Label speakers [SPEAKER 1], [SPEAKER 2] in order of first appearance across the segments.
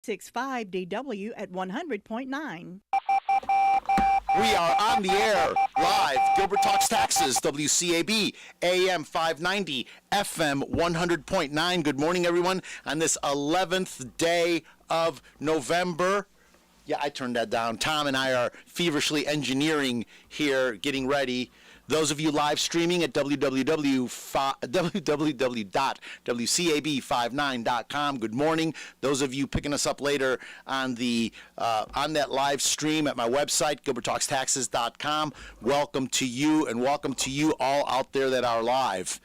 [SPEAKER 1] 65DW at 100.9.
[SPEAKER 2] We are on the air, live, Gilbert Talks Taxes, WCAB, AM 590, FM 100.9. Good morning, everyone, on this 11th day of November. Yeah, I turned that down. Tom and I are feverishly engineering here, getting ready. Those of you live streaming at www.wcab59.com, good morning. Those of you picking us up later on the on that live stream at my website, gilberttalkstaxes.com, welcome to you, and welcome to you all out there that are live.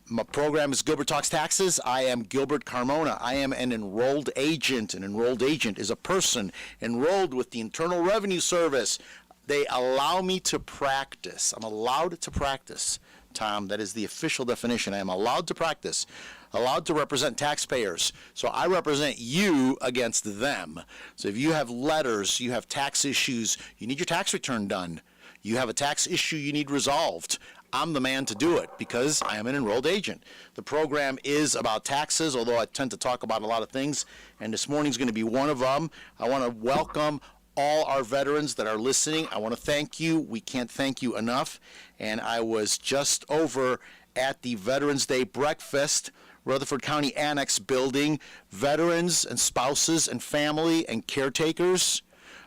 [SPEAKER 2] My program is Gilbert Talks Taxes. I am Gilbert Carmona. I am an enrolled agent. An enrolled agent is a person enrolled with the Internal Revenue Service. They allow me to practice. I'm allowed to practice, Tom. That is the official definition. I am allowed to practice, allowed to represent taxpayers. So I represent you against them. So if you have letters, you have tax issues, you need your tax return done, you have a tax issue you need resolved, I'm the man to do it because I am an enrolled agent. The program is about taxes, although I tend to talk about a lot of things, and this morning's going to be one of them. I want to welcome all our veterans that are listening. I want to thank you. We can't thank you enough. And I was just over at the Veterans Day breakfast, Rutherford County Annex building. Veterans and spouses and family and caretakers,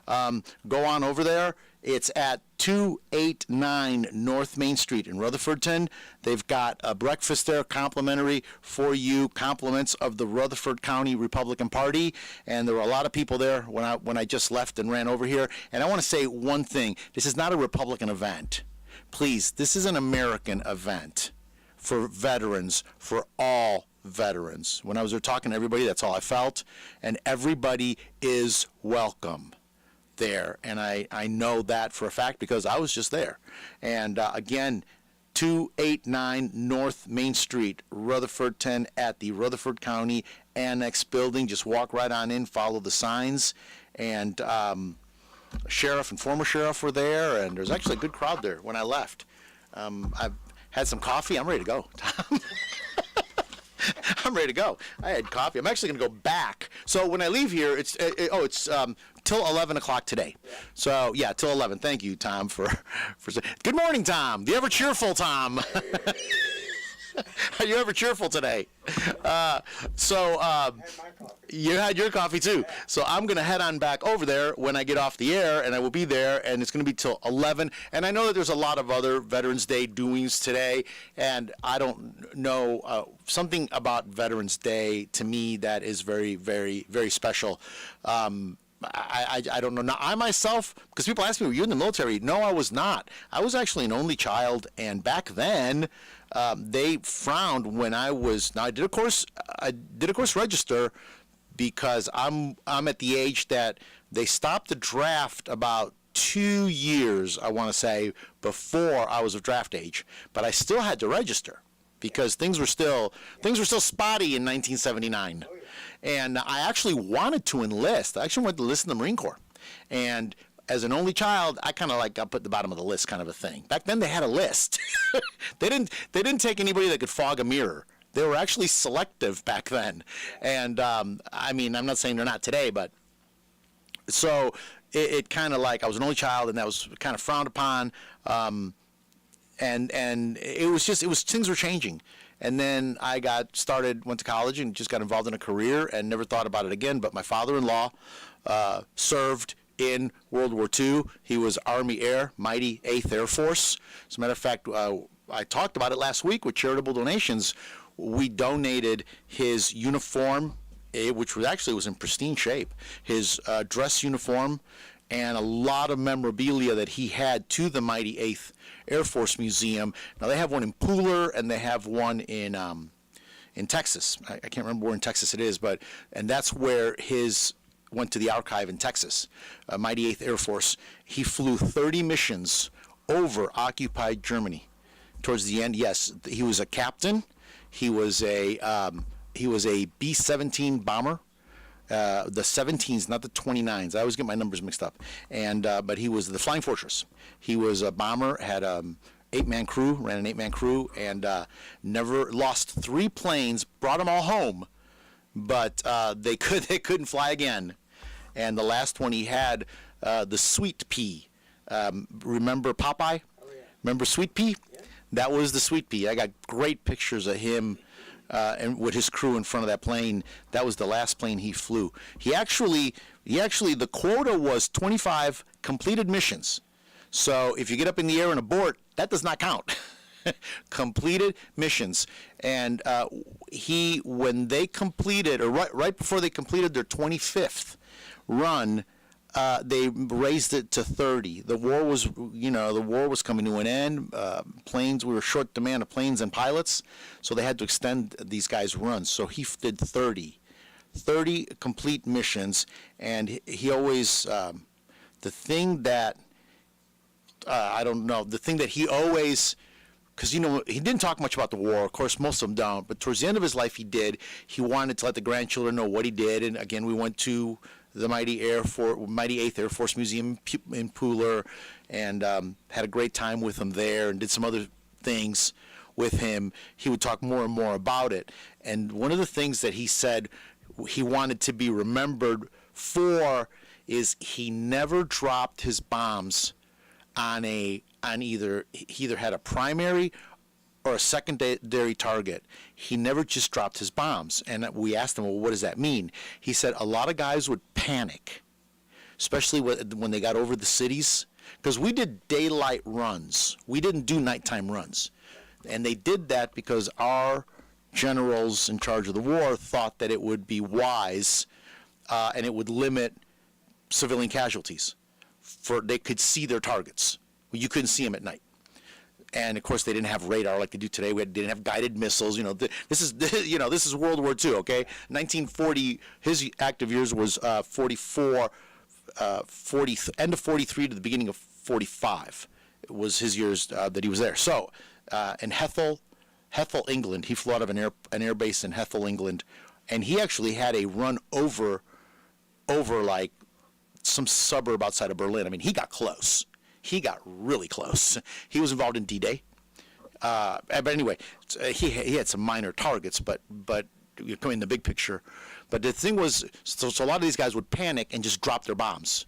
[SPEAKER 2] go on over there. It's at 289 North Main Street in Rutherfordton. They've got a breakfast there, complimentary for you, compliments of the Rutherford County Republican Party. And there were a lot of people there when I just left and ran over here. And I want to say one thing. This is not a Republican event. Please, this is an American event for veterans, for all veterans. When I was there talking to everybody, that's all I felt. And everybody is welcome there, and I know that for a fact because I was just there. And again, 289 North Main Street, Rutherfordton, at the Rutherford County Annex building. Just walk right on in, follow the signs, and sheriff and former sheriff were there, and there's actually a good crowd there when I left. I've had some coffee. I'm ready to go, Tom. I'm ready to go. I had coffee. I'm actually going to go back. So when I leave here, it's till 11 o'clock today. So yeah, till 11. Thank you, Tom, for good morning, Tom. The ever cheerful Tom. Are you ever cheerful today? You had your coffee too. So I'm going to head on back over there when I get off the air, and I will be there, and it's going to be till 11. And I know that there's a lot of other Veterans Day doings today, and I don't know, something about Veterans Day to me that is very, very, very special. I don't know. Now, I myself, because people ask me, were you in the military? No, I was not. I was actually an only child, and back then, they frowned when I was. Now, I did of course register because I'm at the age that they stopped the draft about 2 years, I want to say, before I was of draft age. But I still had to register because things were still spotty in 1979. And I actually wanted to enlist. I actually wanted to enlist in the Marine Corps. And as an only child, I kind of like got put at the bottom of the list kind of a thing. Back then they had a list. They didn't take anybody that could fog a mirror. They were actually selective back then. And I mean, I'm not saying they're not today, but so it kind of like I was an only child, and that was kind of frowned upon. And it was things were changing. And then I went to college and just got involved in a career and never thought about it again. But my father-in-law served in World War II. He was Army Air, Mighty 8th Air Force. As a matter of fact, I talked about it last week with charitable donations. We donated his uniform, which was in pristine shape, his dress uniform, and a lot of memorabilia that he had to the Mighty 8th Air Force Museum. Now, they have one in Pooler, and they have one in Texas. I can't remember where in Texas it is, and that's where his went to the archive in Texas, Mighty 8th Air Force. He flew 30 missions over occupied Germany. Towards the end, yes, he was a captain. He was a B-17 bomber. The 17s, not the 29s. I always get my numbers mixed up. And but he was the Flying Fortress. He was a bomber, had ran an 8-man crew, and never lost 3 planes, brought them all home, but they couldn't fly again. And the last one he had, the Sweet Pea. Remember Popeye?
[SPEAKER 3] Oh, yeah.
[SPEAKER 2] Remember Sweet Pea?
[SPEAKER 3] Yeah.
[SPEAKER 2] That was the Sweet Pea. I got great pictures of him and with his crew in front of that plane. That was the last plane he flew. He actually, the quota was 25 completed missions. So if you get up in the air and abort, that does not count. Completed missions. And when they completed, or right before they completed their 25th run, they raised it to 30. The war was coming to an end. We were short demand of planes and pilots, so they had to extend these guys' runs. So he did 30 complete missions, and he always, the thing that he always, because he didn't talk much about the war. Of course, most of them don't. But towards the end of his life, he did. He wanted to let the grandchildren know what he did. And again, we went to the mighty 8th Air Force Museum in Pooler, and had a great time with him there, and did some other things with him. He would talk more and more about it. And one of the things that he said he wanted to be remembered for is he never dropped his bombs he either had a primary or a secondary target. He never just dropped his bombs. And we asked him, well, what does that mean? He said a lot of guys would panic, especially when they got over the cities, because we did daylight runs. We didn't do nighttime runs. And they did that because our generals in charge of the war thought that it would be wise and it would limit civilian casualties. They could see their targets. Well, you couldn't see them at night. And of course, they didn't have radar like they do today. They didn't have guided missiles. This is World War II. Okay, 1940. His active years was 44, end of 43 to the beginning of 45. It was his years that he was there. So, in Hethel, England, he flew out of an air base in Hethel, England, and he actually had a run over like some suburb outside of Berlin. I mean, he got close. He got really close. He was involved in D-Day. But anyway, he had some minor targets, but in the big picture. But the thing was, so a lot of these guys would panic and just drop their bombs.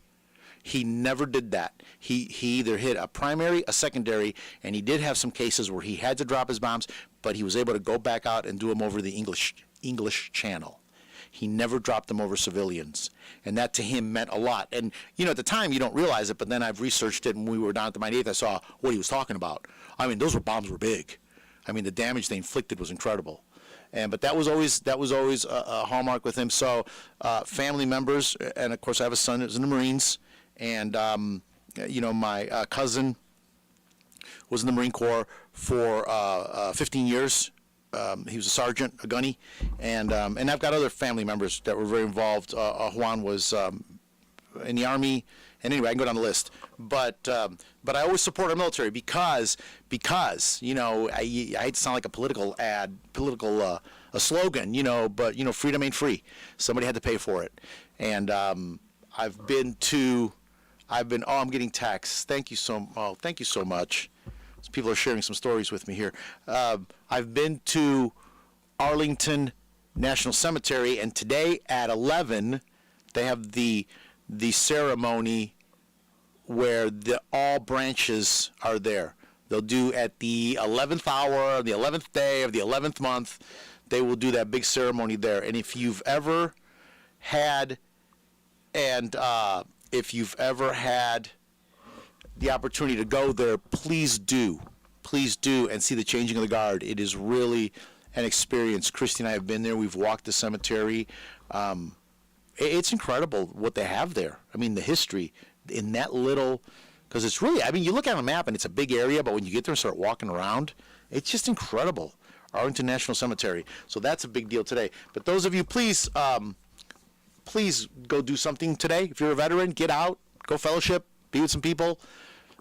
[SPEAKER 2] He never did that. He either hit a primary, a secondary, and he did have some cases where he had to drop his bombs, but he was able to go back out and do them over the English Channel. He never dropped them over civilians, and that to him meant a lot. And at the time you don't realize it, but then I've researched it, and when we were down at the mighty 8th, I saw what he was talking about. I mean, those bombs were big. I mean, the damage they inflicted was incredible. But that was always a hallmark with him. So family members, and of course I have a son who's in the Marines, and my cousin was in the Marine Corps for 15 years. He was a sergeant, a gunny, and I've got other family members that were very involved. Juan was in the Army, and anyway, I can go down the list. But I always support our military because I hate to sound like a political a slogan, but freedom ain't free. Somebody had to pay for it, and I'm getting texts. Thank you so much. People are sharing some stories with me here. I've been to Arlington National Cemetery, and today at 11, they have the ceremony where all branches are there. They'll do at the 11th hour, the 11th day of the 11th month, they will do that big ceremony there. And if you've ever had the opportunity to go there, please do and see the changing of the guard. It is really an experience. Christy and I have been there. We've walked the cemetery. It's incredible what they have there. I mean, the history in that little, because it's really, I mean, you look at a map and it's a big area, but when you get there and start walking around, it's just incredible. Arlington National Cemetery. So that's a big deal today. But those of you, please go do something today. If you're a veteran, get out, go fellowship, be with some people.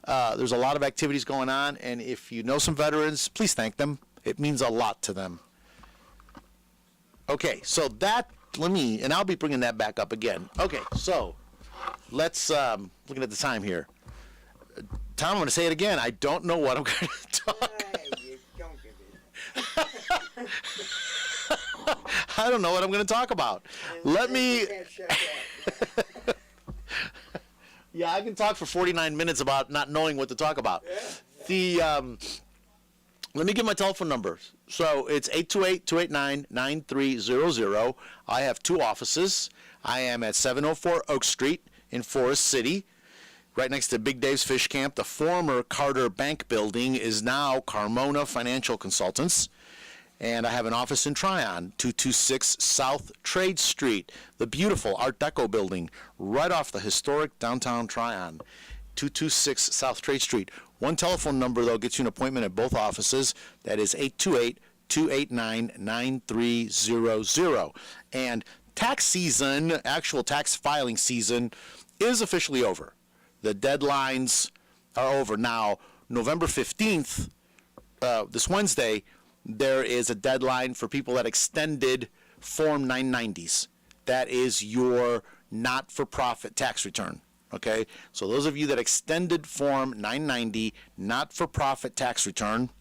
[SPEAKER 2] There's a lot of activities going on, and if you know some veterans, please thank them. It means a lot to them. Okay, so and I'll be bringing that back up again. Okay, so let's, looking at the time here. Tom, I'm going to say it again. I don't know what I'm going to talk.
[SPEAKER 3] Hey, you don't give it.
[SPEAKER 2] I don't know what I'm going to talk about. Let me. Yeah, I can talk for 49 minutes about not knowing what to talk about. Let me give my telephone number. So it's 828-289-9300. I have two offices. I am at 704 Oak Street in Forest City, right next to Big Dave's Fish Camp. The former Carter Bank building is now Carmona Financial Consultants. And I have an office in Tryon, 226 South Trade Street, the beautiful Art Deco building right off the historic downtown Tryon, 226 South Trade Street. One telephone number, though, gets you an appointment at both offices. That is 828-289-9300. And tax season, actual tax filing season, is officially over. The deadlines are over. Now, November 15th, this Wednesday, there is a deadline for people that extended Form 990s. That is your not-for-profit tax return, okay? So those of you that extended Form 990 not-for-profit tax return,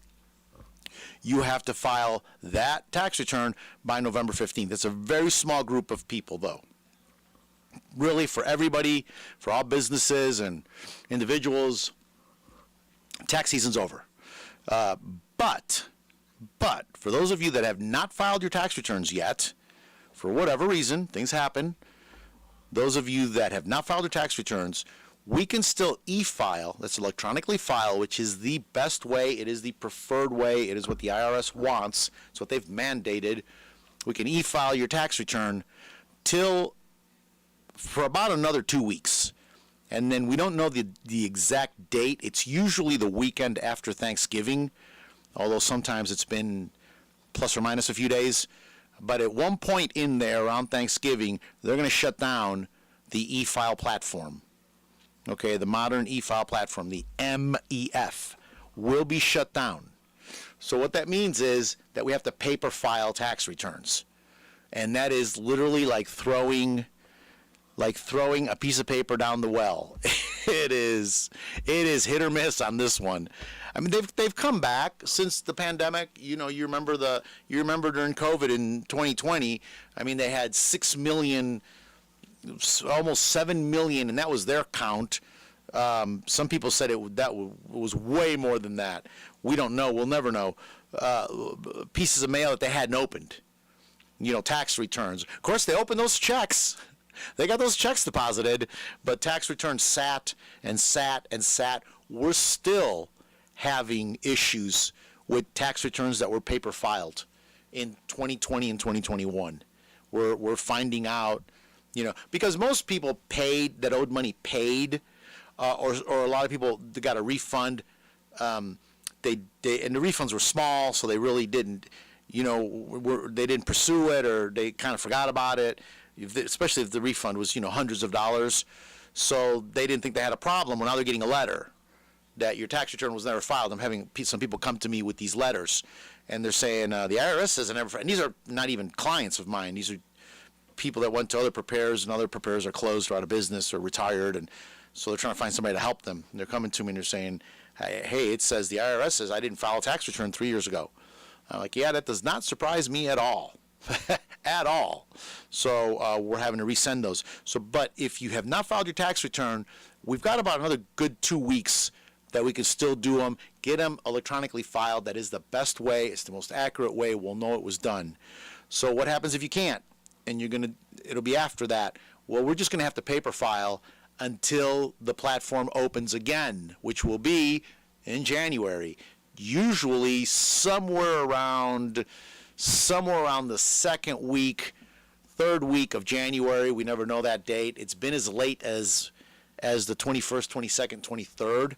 [SPEAKER 2] you have to file that tax return by November 15th. It's a very small group of people, though. Really, for everybody, for all businesses and individuals, tax season's over. But for those of you that have not filed your tax returns yet, for whatever reason, things happen, those of you that have not filed your tax returns, we can still e-file, that's electronically file, which is the best way, it is the preferred way, it is what the IRS wants, it's what they've mandated. We can e-file your tax return for about another 2 weeks. And then we don't know the exact date. It's usually the weekend after Thanksgiving, although sometimes it's been plus or minus a few days. But at one point in there around Thanksgiving, they're going to shut down the e-file platform. Okay, the modern e-file platform, the MEF, will be shut down. So what that means is that we have to paper file tax returns. And that is literally like throwing a piece of paper down the well. It is hit or miss on this one. I mean, they've come back since the pandemic. You know, you remember during COVID in 2020. I mean, they had 6 million, almost 7 million, and that was their count. Some people said that was way more than that. We don't know. We'll never know. Pieces of mail that they hadn't opened. You know, tax returns. Of course, they opened those checks. They got those checks deposited, but tax returns sat and sat and sat. We're still having issues with tax returns that were paper filed in 2020 and 2021. We're finding out, you know, because most people that owed money paid, or a lot of people got a refund. And the refunds were small, so they really didn't, you know, they didn't pursue it, or they kind of forgot about it. Especially if the refund was, you know, hundreds of dollars. So they didn't think they had a problem. Well, now they're getting a letter that your tax return was never filed. I'm having some people come to me with these letters, and they're saying the IRS says I never. And these are not even clients of mine. These are people that went to other preparers, and other preparers are closed or out of business or retired, and so they're trying to find somebody to help them. And they're coming to me and they're saying, hey, it says the IRS says I didn't file a tax return 3 years ago. I'm like, yeah, that does not surprise me at all. At all. So we're having to resend those. But if you have not filed your tax return, we've got about another good 2 weeks that we can still do them. Get them electronically filed. That is the best way. It's the most accurate way. We'll know it was done. So what happens if you can't? And it'll be after that. Well, we're just going to have to paper file until the platform opens again, which will be in January. Usually somewhere around the second week, third week of January. We never know that date. It's been as late as the 21st, 22nd, 23rd.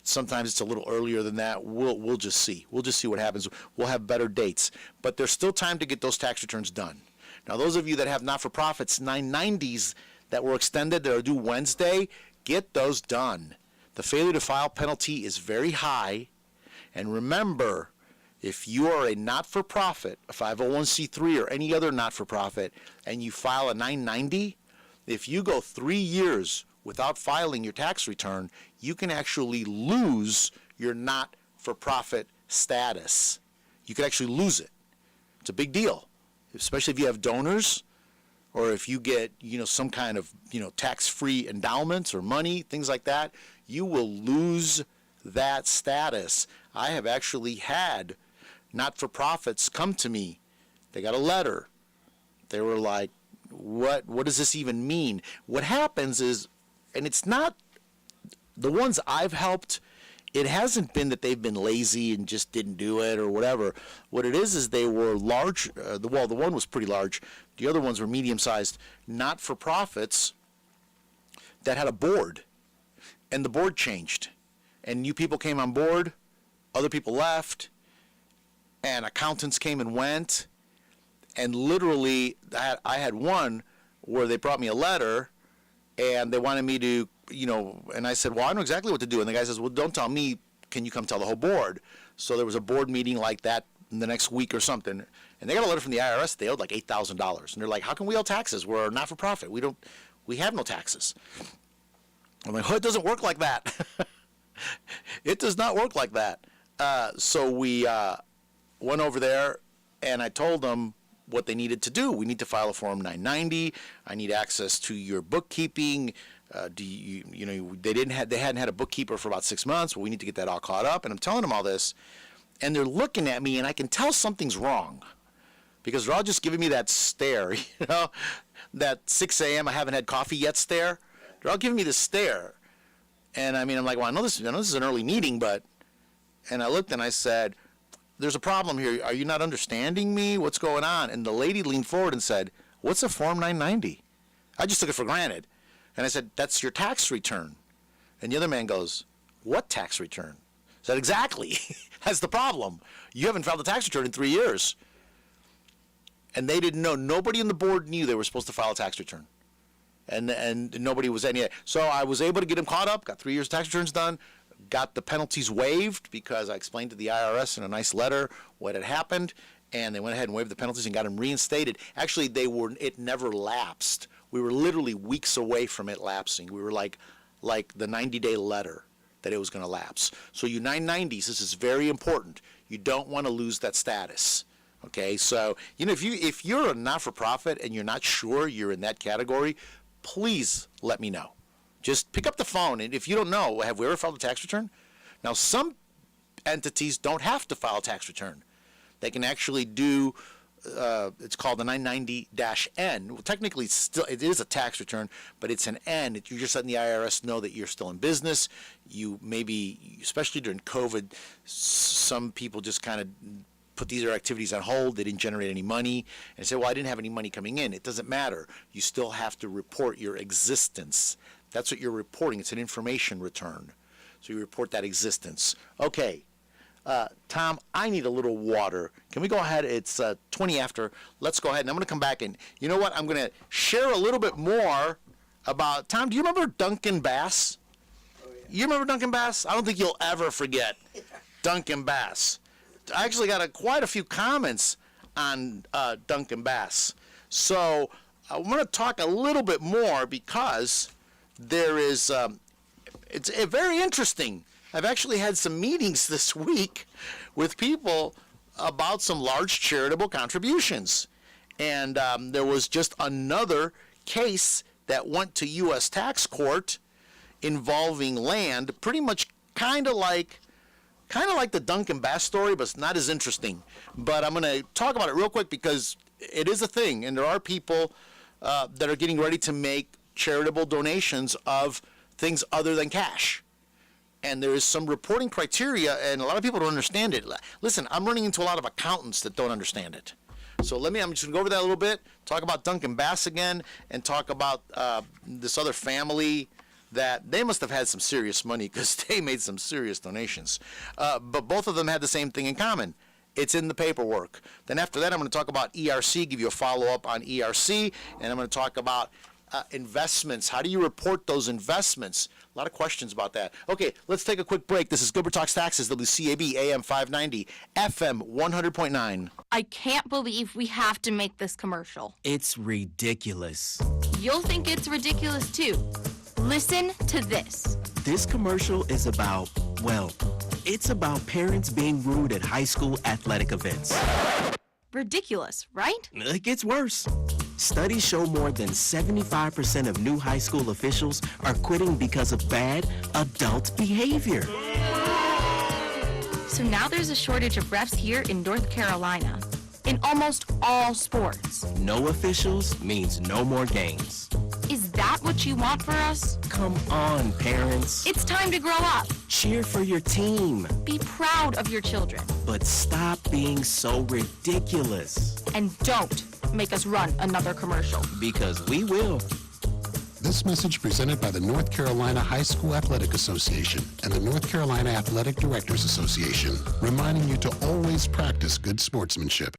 [SPEAKER 2] Sometimes it's a little earlier than that. We'll just see. We'll just see what happens. We'll have better dates. But there's still time to get those tax returns done. Now, those of you that have not-for-profits, 990s that were extended, that are due Wednesday, get those done. The failure to file penalty is very high. And remember, if you are a not-for-profit, a 501c3 or any other not-for-profit, and you file a 990, if you go 3 years without filing your tax return, you can actually lose your not-for-profit status. You could actually lose it. It's a big deal, especially if you have donors or if you get, some kind of, tax-free endowments or money, things like that. You will lose that status. I have actually had not-for-profits come to me. They got a letter. They were like, what does this even mean? What happens is, and it's not, the ones I've helped, it hasn't been that they've been lazy and just didn't do it or whatever. What it is they were large, the one was pretty large. The other ones were medium-sized not-for-profits that had a board, and the board changed. And new people came on board, other people left, and accountants came and went. And literally, I had one where they brought me a letter, and they wanted me to, and I said, well, I know exactly what to do. And the guy says, well, don't tell me, can you come tell the whole board? So there was a board meeting like that in the next week or something, and they got a letter from the IRS. They owed like $8,000. And they're like, how can we owe taxes? We're not-for-profit. We have no taxes. I'm like, oh, it doesn't work like that. It does not work like that. So we went over there, and I told them what they needed to do. We need to file a Form 990. I need access to your bookkeeping. They hadn't had a bookkeeper for about 6 months. Well, we need to get that all caught up. And I'm telling them all this, and they're looking at me, and I can tell something's wrong because they're all just giving me that stare, that 6 a.m. I haven't had coffee yet stare. They're all giving me this stare. And I'm like, well, I know this is an early meeting, and I looked and I said, there's a problem here. Are you not understanding me? What's going on? And the lady leaned forward and said, what's a Form 990? I just took it for granted. And I said, that's your tax return. And the other man goes, what tax return? I said, exactly. That's the problem. You haven't filed a tax return in 3 years. And they didn't know. Nobody in the board knew they were supposed to file a tax return. And nobody was any. So I was able to get them caught up, got 3 years of tax returns done, got the penalties waived because I explained to the IRS in a nice letter what had happened, and they went ahead and waived the penalties and got them reinstated. Actually, it never lapsed. We were literally weeks away from it lapsing. We were like the 90-day letter that it was going to lapse. So you 990s, this is very important. You don't want to lose that status. Okay, so if you're a not-for-profit and you're not sure you're in that category, please let me know. Just pick up the phone, and if you don't know, have we ever filed a tax return? Now, some entities don't have to file a tax return. They can actually do, it's called the 990-N. Well, technically, it is a tax return, but it's an N. You're just letting the IRS know that you're still in business. You maybe, especially during COVID, some people just kind of put these activities on hold. They didn't generate any money and say, well, I didn't have any money coming in. It doesn't matter. You still have to report your existence. That's what you're reporting. It's an information return. So you report that existence. Okay. Tom, I need a little water. Can we go ahead? It's 20 after. Let's go ahead. And I'm going to come back and, you know what? I'm going to share a little bit more about, Tom, do you remember Duncan Bass? Oh, yeah. You remember Duncan Bass? I don't think you'll ever forget Duncan Bass. I actually got quite a few comments on Duncan Bass. So I want to talk a little bit more because there is, it's very interesting. I've actually had some meetings this week with people about some large charitable contributions. And there was just another case that went to U.S. tax court involving land, pretty much kind of like the Duncan Bass story, but it's not as interesting. But I'm going to talk about it real quick because it is a thing, and there are people that are getting ready to make charitable donations of things other than cash. And there is some reporting criteria, and a lot of people don't understand it. Listen, I'm running into a lot of accountants that don't understand it. So I'm just going to go over that a little bit, talk about Duncan Bass again, and talk about this other family that they must have had some serious money because they made some serious donations. But both of them had the same thing in common. It's in the paperwork. Then after that, I'm going to talk about ERC, give you a follow-up on ERC, and I'm going to talk about investments. How do you report those investments? A lot of questions about that. Okay, let's take a quick break. This is Gilbert Talks Taxes, WCAB AM 590, FM 100.9.
[SPEAKER 3] I can't believe we have to make this commercial.
[SPEAKER 4] It's ridiculous.
[SPEAKER 3] You'll think it's ridiculous too. Listen to this.
[SPEAKER 4] This commercial is about, well, it's about parents being rude at high school athletic events.
[SPEAKER 3] ridiculous, right?
[SPEAKER 4] It gets worse. Studies show more than 75% of new high school officials are quitting because of bad adult behavior.
[SPEAKER 3] So now there's a shortage of refs here in North Carolina, in almost all sports.
[SPEAKER 4] No officials means no more games.
[SPEAKER 3] Is that what you want for us?
[SPEAKER 4] Come on, parents.
[SPEAKER 3] It's time to grow up.
[SPEAKER 4] Cheer for your team,
[SPEAKER 3] Be proud of your children.
[SPEAKER 4] but stop being so ridiculous.
[SPEAKER 3] And don't make us run another commercial.
[SPEAKER 4] Because we will.
[SPEAKER 5] This message presented by the North Carolina High School Athletic Association and the North Carolina Athletic Directors Association, reminding you to always practice good sportsmanship.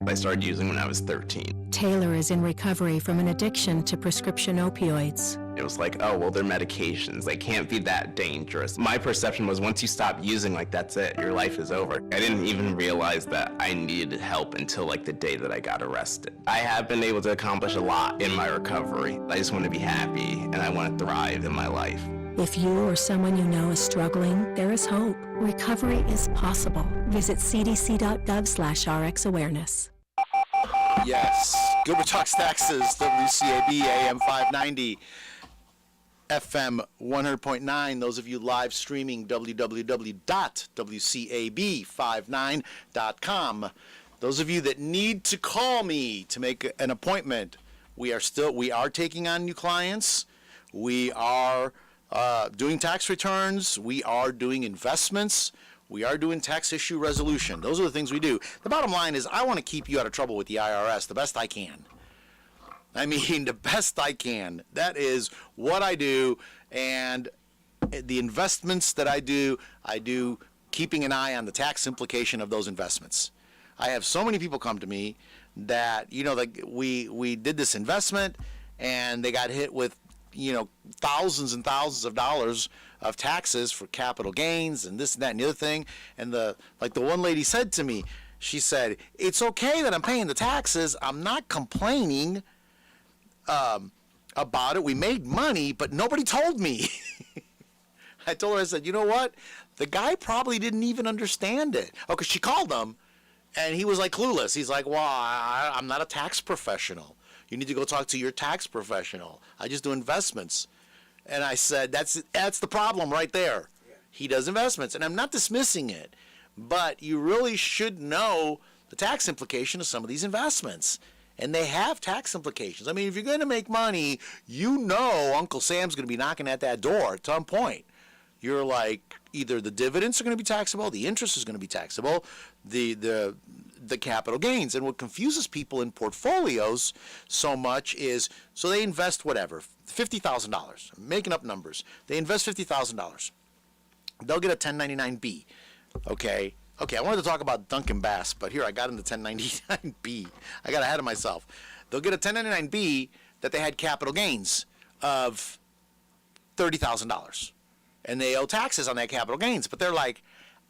[SPEAKER 6] I started using when I was 13.
[SPEAKER 7] Taylor is in recovery from an addiction to prescription opioids.
[SPEAKER 6] It was like, oh, well, they're medications. They can't be that dangerous. My perception was once you stop using, like, that's it. Your life is over. I didn't even realize that I needed help until, like, the day that I got arrested. I have been able to accomplish a lot in my recovery. I just want to be happy, and I want to thrive in my life.
[SPEAKER 7] If you or someone you know is struggling, there is hope. Recovery is possible. Visit cdc.gov/RxAwareness.
[SPEAKER 2] Yes. Gilbert Talks Taxes, WCAB AM 590, FM 100.9. Those of you live streaming, www.wcab59.com. Those of you that need to call me to make an appointment, we are taking on new clients. We are doing tax returns. We are doing investments. We are doing tax issue resolution. Those are the things we do. The bottom line is I want to keep you out of trouble with the IRS the best I can. I mean, the best I can. That is what I do. And the investments that I do keeping an eye on the tax implication of those investments. I have so many people come to me that, like we did this investment and they got hit with, thousands and thousands of dollars of taxes for capital gains and this and that and the other thing. And the one lady said to me, she said, it's okay that I'm paying the taxes. I'm not complaining about it. We made money, but nobody told me. I told her, I said, you know what? The guy probably didn't even understand it. Oh, because she called him and he was like clueless. He's like, well, I'm not a tax professional. You need to go talk to your tax professional. I just do investments. And I said, that's the problem right there. He does investments. And I'm not dismissing it, but you really should know the tax implication of some of these investments. And they have tax implications. I mean, if you're going to make money, Uncle Sam's going to be knocking at that door at some point. You're like, either the dividends are going to be taxable, the interest is going to be taxable, the capital gains. And what confuses people in portfolios so much is, so they invest whatever, $50,000. I'm making up numbers. They invest $50,000. They'll get a 1099-B. Okay, I wanted to talk about Duncan Bass, but here I got into 1099-B. I got ahead of myself. They'll get a 1099-B that they had capital gains of $30,000. And they owe taxes on that capital gains. But they're like,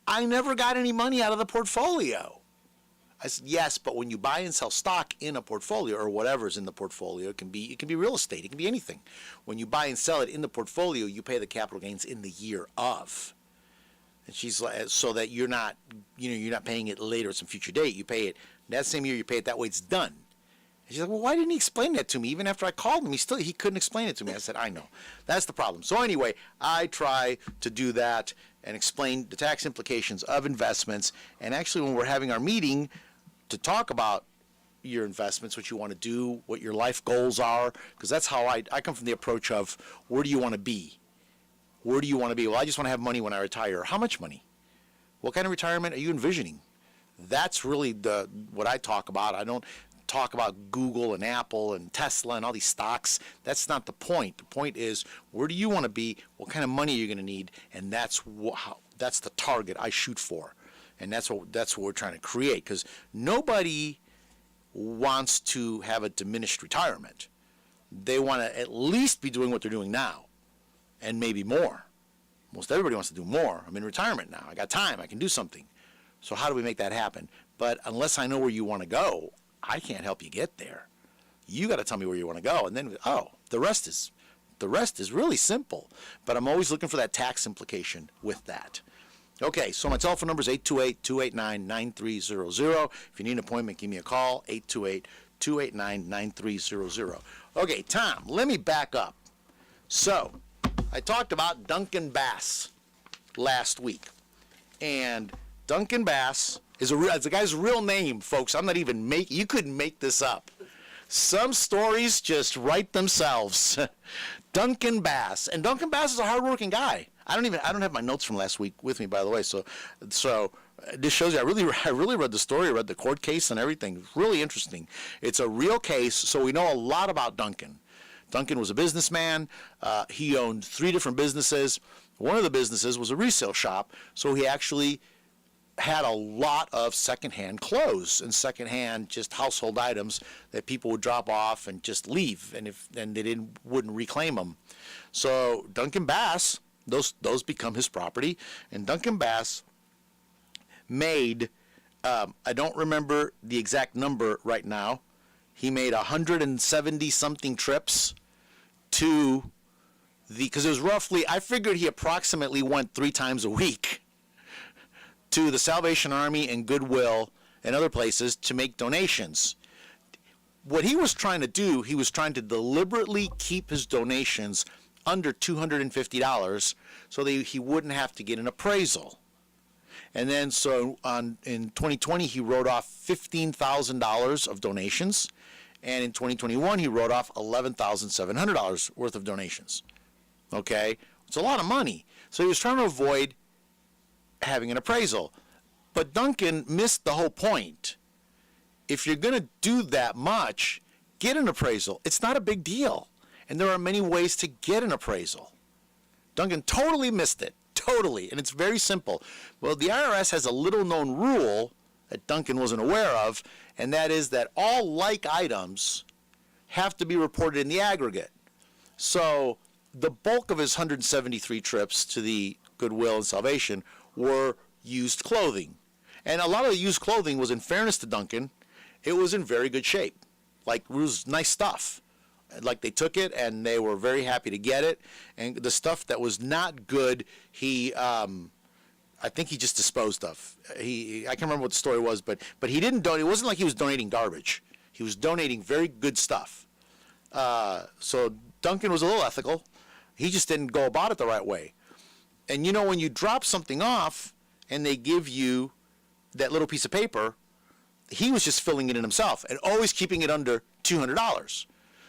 [SPEAKER 2] I never got any money out of the portfolio. I said, yes, but when you buy and sell stock in a portfolio or whatever's in the portfolio, it can be real estate, it can be anything. When you buy and sell it in the portfolio, you pay the capital gains in the year of. And she's like, so that you're not paying it later at some future date. You pay it that same year, you pay it that way, it's done. And she's like, well, why didn't he explain that to me? Even after I called him, he couldn't explain it to me. I said, I know. That's the problem. So anyway, I try to do that and explain the tax implications of investments. And actually, when we're having our meeting to talk about your investments, what you want to do, what your life goals are, because that's how I come from the approach of, where do you want to be? Where do you want to be? Well, I just want to have money when I retire. How much money? What kind of retirement are you envisioning? That's really what I talk about. I don't talk about Google and Apple and Tesla and all these stocks. That's not the point. The point is, where do you want to be? What kind of money are you going to need? And that's the target I shoot for. And that's what we're trying to create, because nobody wants to have a diminished retirement. They want to at least be doing what they're doing now, and maybe more. Most everybody wants to do more. I'm in retirement now. I got time. I can do something. So how do we make that happen? But unless I know where you want to go, I can't help you get there. You got to tell me where you want to go, and then the rest is really simple. But I'm always looking for that tax implication with that. Okay, so my telephone number is 828-289-9300. If you need an appointment, give me a call, 828-289-9300. Okay, Tom, let me back up. So, I talked about Duncan Bass last week. And Duncan Bass is the guy's real name, folks. I'm not even you couldn't make this up. Some stories just write themselves. Duncan Bass. And Duncan Bass is a hardworking guy. I don't have my notes from last week with me, by the way. So this shows you I really read the story, I read the court case and everything. It's really interesting. It's a real case, so we know a lot about Duncan. Duncan was a businessman. He owned 3 different businesses. One of the businesses was a resale shop, so he actually had a lot of secondhand clothes and secondhand just household items that people would drop off and just leave, and they wouldn't reclaim them. So Duncan Bass, those become his property, and Duncan Bass made I don't remember the exact number right now. He made 170 something trips to because it was roughly, I figured he approximately went 3 times a week to the Salvation Army and Goodwill and other places to make donations. What he was trying to do, he was trying to deliberately keep his donations under $250 so that he wouldn't have to get an appraisal. And then so in 2020, he wrote off $15,000 of donations. And in 2021, he wrote off $11,700 worth of donations. Okay? It's a lot of money. So he was trying to avoid having an appraisal. But Duncan missed the whole point. If you're going to do that much, get an appraisal. It's not a big deal. And there are many ways to get an appraisal. Duncan totally missed it. Totally. And it's very simple. Well, the IRS has a little-known rule that Duncan wasn't aware of, and that is that all like items have to be reported in the aggregate. So the bulk of his 173 trips to the Goodwill and Salvation were used clothing. And a lot of the used clothing was, in fairness to Duncan, it was in very good shape. Like, it was nice stuff. Like, they took it and they were very happy to get it. And the stuff that was not good, I think he just disposed of. I can't remember what the story was, but he didn't donate. It wasn't like he was donating garbage. He was donating very good stuff. So Duncan was a little ethical. He just didn't go about it the right way. And you know, when you drop something off and they give you that little piece of paper, he was just filling it in himself and always keeping it under $200.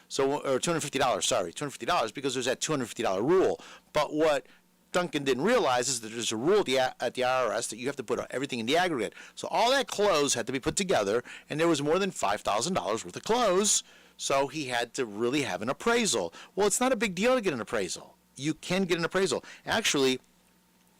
[SPEAKER 2] So, or $250, sorry, $250, because there's that $250 rule. But what Duncan didn't realize is that there's a rule at the IRS that you have to put everything in the aggregate. So all that clothes had to be put together, and there was more than $5,000 worth of clothes, so he had to really have an appraisal. Well, it's not a big deal to get an appraisal. You can get an appraisal. Actually,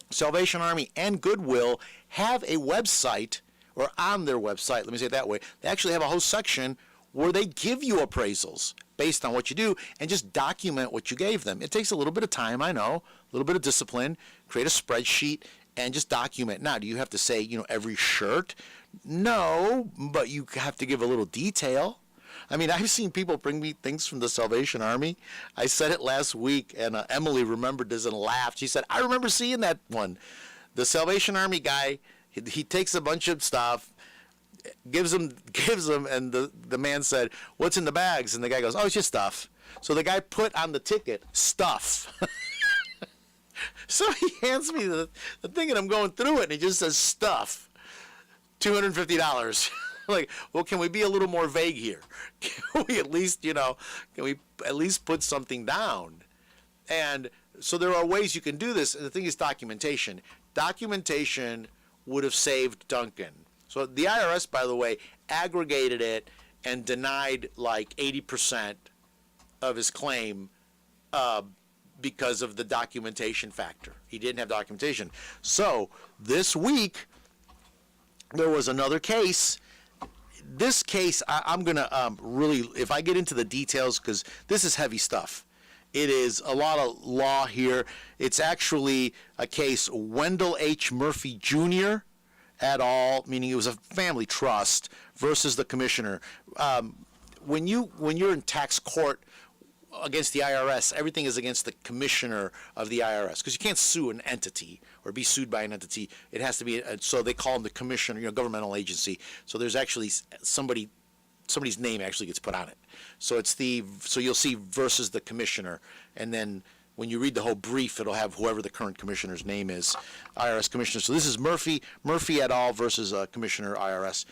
[SPEAKER 2] Salvation Army and Goodwill have a website, or on their website, let me say it that way, they actually have a whole section where they give you appraisals based on what you do and just document what you gave them. It takes a little bit of time, I know, a little bit of discipline, create a spreadsheet and just document. Now, do you have to say, you know, every shirt? No, but you have to give a little detail. I mean, I've seen people bring me things from the Salvation Army. I said it last week, and Emily remembered this and laughed. She said, I remember seeing that one. The Salvation Army guy, he takes a bunch of stuff, gives them, and the man said, what's in the bags? And the guy goes, oh, it's just stuff. So the guy put on the ticket, stuff. So he hands me the thing, and I'm going through it, and he just says, stuff, $250. Like, well, can we be a little more vague here? Can we at least, put something down? And so there are ways you can do this. And the thing is documentation. Documentation would have saved Duncan. So the IRS, by the way, aggregated it and denied like 80% of his claim because of the documentation factor. He didn't have documentation. So this week, there was another case. This case, I'm going to really, if I get into the details, because this is heavy stuff. It is a lot of law here. It's actually a case Wendell H. Murphy Jr. et al., meaning it was a family trust, versus the commissioner. When you're in tax court, against the IRS. Everything is against the commissioner of the IRS, because you can't sue an entity or be sued by an entity. It has to be, so they call him the commissioner, governmental agency. So there's actually somebody's name actually gets put on it. So so you'll see versus the commissioner, and then when you read the whole brief, it'll have whoever the current commissioner's name is, IRS commissioner. So this is Murphy et al. Versus Commissioner IRS.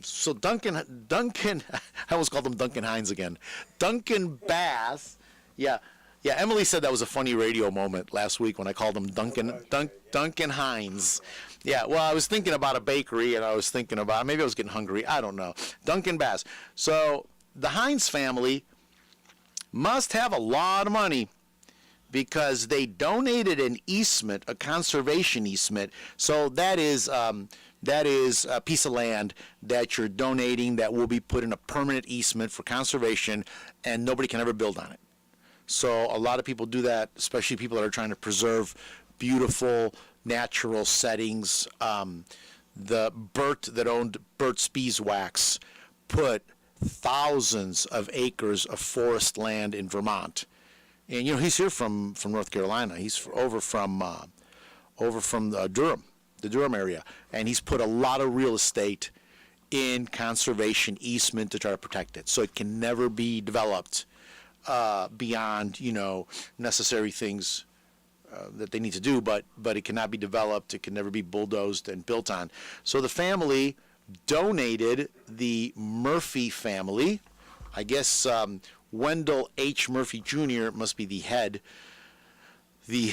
[SPEAKER 2] So Duncan, I almost called him Duncan Hines again. Duncan Bass, yeah, Emily said that was a funny radio moment last week when I called him Duncan Hines. Yeah, well, I was thinking about a bakery, and I was thinking about, maybe I was getting hungry, I don't know. Duncan Bass. So the Hines family must have a lot of money, because they donated an easement, a conservation easement. So that is a piece of land that you're donating that will be put in a permanent easement for conservation, and nobody can ever build on it. So a lot of people do that, especially people that are trying to preserve beautiful natural settings. The Bert that owned Burt's Beeswax put thousands of acres of forest land in Vermont. And, he's here from North Carolina. He's over from Durham, the Durham area. And he's put a lot of real estate in conservation easement to try to protect it. So it can never be developed beyond, necessary things that they need to do, but it cannot be developed. It can never be bulldozed and built on. So the family donated, the Murphy family, I guess Wendell H. Murphy Jr. must be the head, the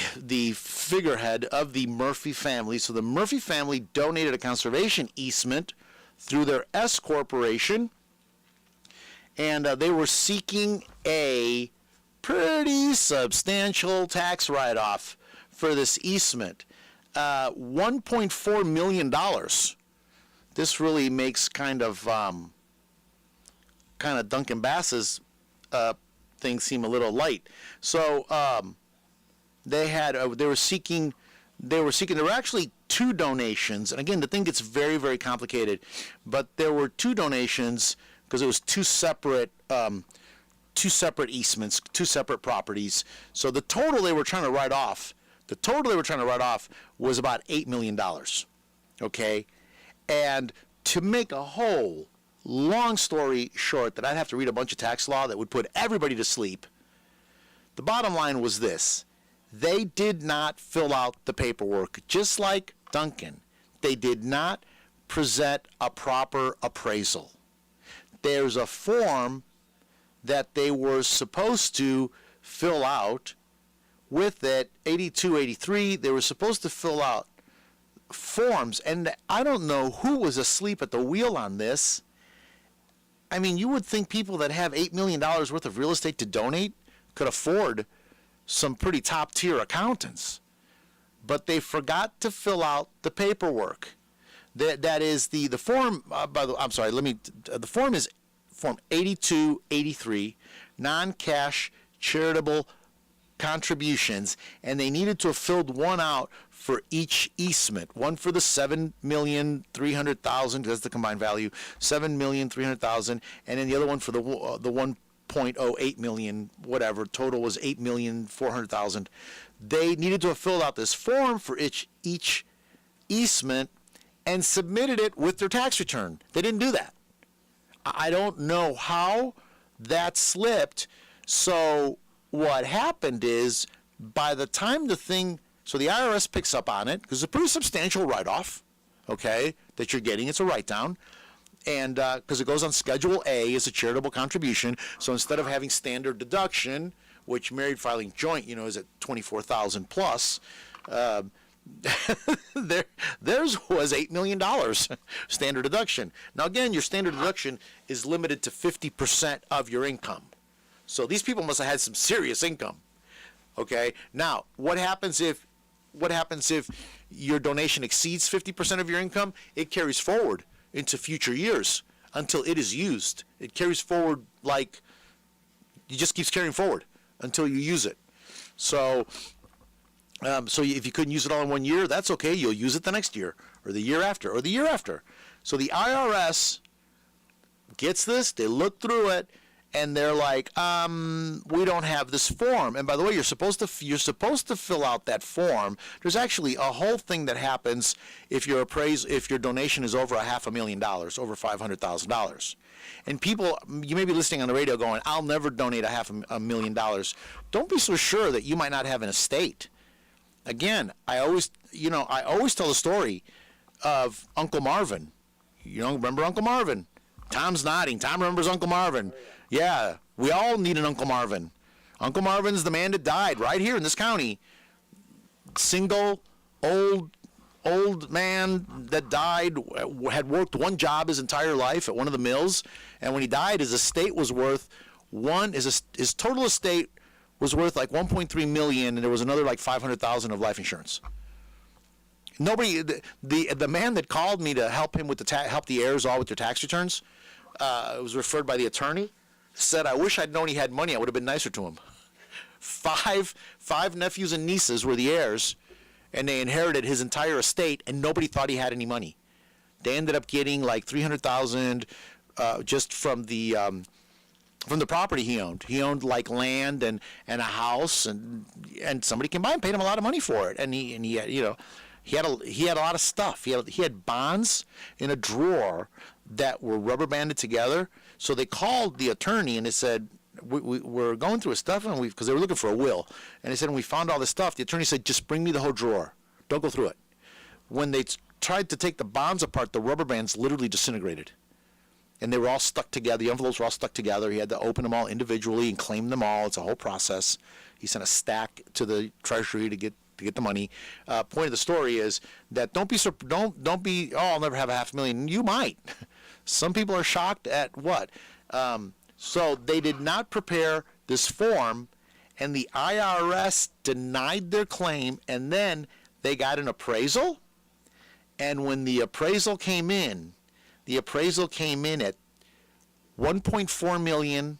[SPEAKER 2] figurehead of the Murphy family. So the Murphy family donated a conservation easement through their S Corporation, and they were seeking a pretty substantial tax write-off for this easement, $1.4 million. This really makes kind of Duncan Bass's thing seem a little light. So there were actually two donations, and again, the thing gets very, very complicated, but there were two donations because it was two separate easements, two separate properties. So the total they were trying to write off was about $8 million. Okay, and to make a whole long story short, that I'd have to read a bunch of tax law that would put everybody to sleep. The bottom line was this: they did not fill out the paperwork, just like Duncan. They did not present a proper appraisal. There's a form that they were supposed to fill out with it, 82, 83. They were supposed to fill out forms, and I don't know who was asleep at the wheel on this. I mean, you would think people that have $8 million worth of real estate to donate could afford some pretty top-tier accountants, but they forgot to fill out the paperwork. That is the form. The form is Form 8283, non-cash charitable contributions, and they needed to have filled one out for each easement. One for the $7,300,000, that's the combined value, $7,300,000, and then the other one for the 1.08 million, whatever. Total was $8,400,000. They needed to have filled out this form for each easement and submitted it with their tax return. They didn't do that. I don't know how that slipped. So what happened is, by the time the IRS picks up on it, because it's a pretty substantial write-off, okay, that you're getting. It's a write-down. And because it goes on Schedule A as a charitable contribution. So instead of having standard deduction, which married filing joint, is at $24,000 plus, theirs was $8 million standard deduction. Now again, your standard deduction is limited to 50% of your income. So these people must have had some serious income. Okay. Now, what happens if your donation exceeds 50% of your income? It carries forward into future years until it is used. It carries forward it just keeps carrying forward until you use it. So if you couldn't use it all in 1 year, that's okay. You'll use it the next year, or the year after, or the year after. So the IRS gets this, they look through it, and they're like, we don't have this form. And by the way, you're supposed to fill out that form. There's actually a whole thing that happens if your donation is over $500,000, over $500,000. And people, you may be listening on the radio going, I'll never donate $500,000. Don't be so sure that you might not have an estate. Again, I always tell the story of Uncle Marvin. You don't remember Uncle Marvin? Tom's nodding. Tom remembers Uncle Marvin. Yeah, we all need an Uncle Marvin. Uncle Marvin's the man that died right here in this county. Single, old man that died, had worked one job his entire life at one of the mills, and when he died, his estate was worth his total estate was worth like $1.3 million, and there was another like $500,000 of life insurance. Nobody, the man that called me to help him with help the heirs all with their tax returns, was referred by the attorney, said, I wish I'd known he had money, I would have been nicer to him. Five nephews and nieces were the heirs, and they inherited his entire estate, and nobody thought he had any money. They ended up getting like $300,000 just from the property he owned. He owned like land and a house, and somebody came by and paid him a lot of money for it. And he had, he had a lot of stuff. He had bonds in a drawer that were rubber banded together. So they called the attorney and they said, we're going through his stuff, and because they were looking for a will, and they said, when we found all this stuff, the attorney said, just bring me the whole drawer. Don't go through it. When they tried to take the bonds apart, the rubber bands literally disintegrated. And they were all stuck together. The envelopes were all stuck together. He had to open them all individually and claim them all. It's a whole process. He sent a stack to the treasury to get the money. Point of the story is that don't be oh, I'll never have $500,000. You might. Some people are shocked at what. So they did not prepare this form, and the IRS denied their claim, and then they got an appraisal. And when the appraisal came in at $1.4 million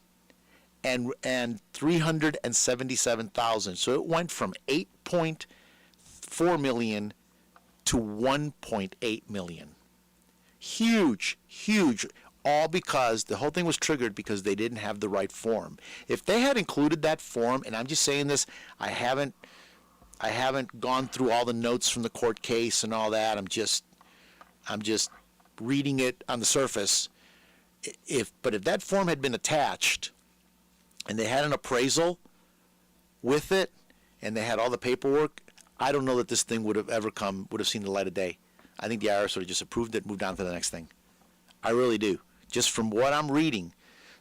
[SPEAKER 2] and $377,000. So it went from $8.4 million to $1.8 million. Huge, all because the whole thing was triggered because they didn't have the right form. If they had included that form, and I'm just saying this, I haven't gone through all the notes from the court case and all that. I'm just reading it on the surface. But if that form had been attached and they had an appraisal with it and they had all the paperwork, I don't know that this thing would have seen the light of day. I think the IRS would have just approved it, moved on to the next thing. I really do. Just from what I'm reading,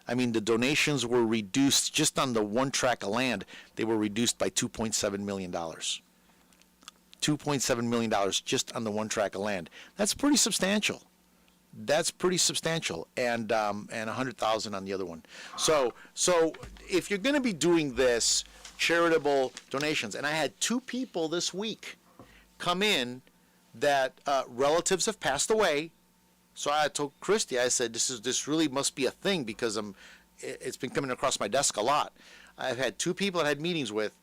[SPEAKER 2] I mean, the donations were reduced just on the one tract of land. They were reduced by $2.7 million. $2.7 million just on the one tract of land. That's pretty substantial. And $100,000 on the other one. So if you're going to be doing this, charitable donations, and I had 2 people this week come in that relatives have passed away. So I told Christy, I said, this really must be a thing because it's been coming across my desk a lot. I've had 2 people I had meetings with,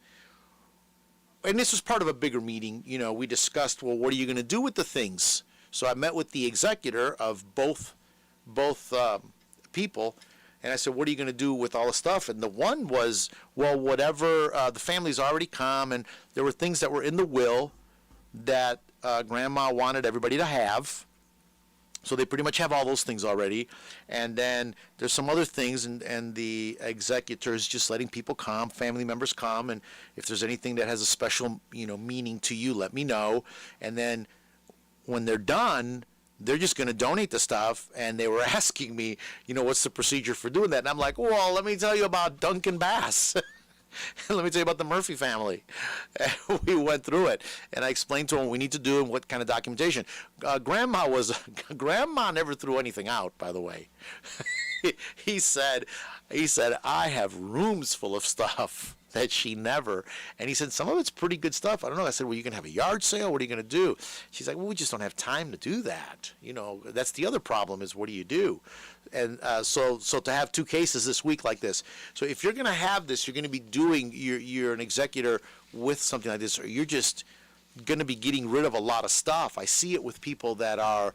[SPEAKER 2] and this was part of a bigger meeting. We discussed, well, what are you going to do with the things? So I met with the executor of both people, and I said, what are you going to do with all the stuff? And the one was, well, whatever, the family's already come, and there were things that were in the will that Grandma wanted everybody to have. So they pretty much have all those things already. And then there's some other things, and the executor is just letting people come, family members come, and if there's anything that has a special, meaning to you, let me know. And then when they're done, they're just going to donate the stuff. And they were asking me, what's the procedure for doing that? And I'm like, well, let me tell you about Duncan Bass. Let me tell you about the Murphy family. We went through it, and I explained to him what we need to do and what kind of documentation. Grandma never threw anything out, by the way. He said, I have rooms full of stuff that she never, and he said, some of it's pretty good stuff. I don't know. I said, well, you can have a yard sale. What are you going to do? She's like, well, we just don't have time to do that. That's the other problem is, what do you do? And so to have 2 cases this week like this. So if you're going to have this, you're going to be doing, you're an executor with something like this, or you're just going to be getting rid of a lot of stuff. I see it with people that are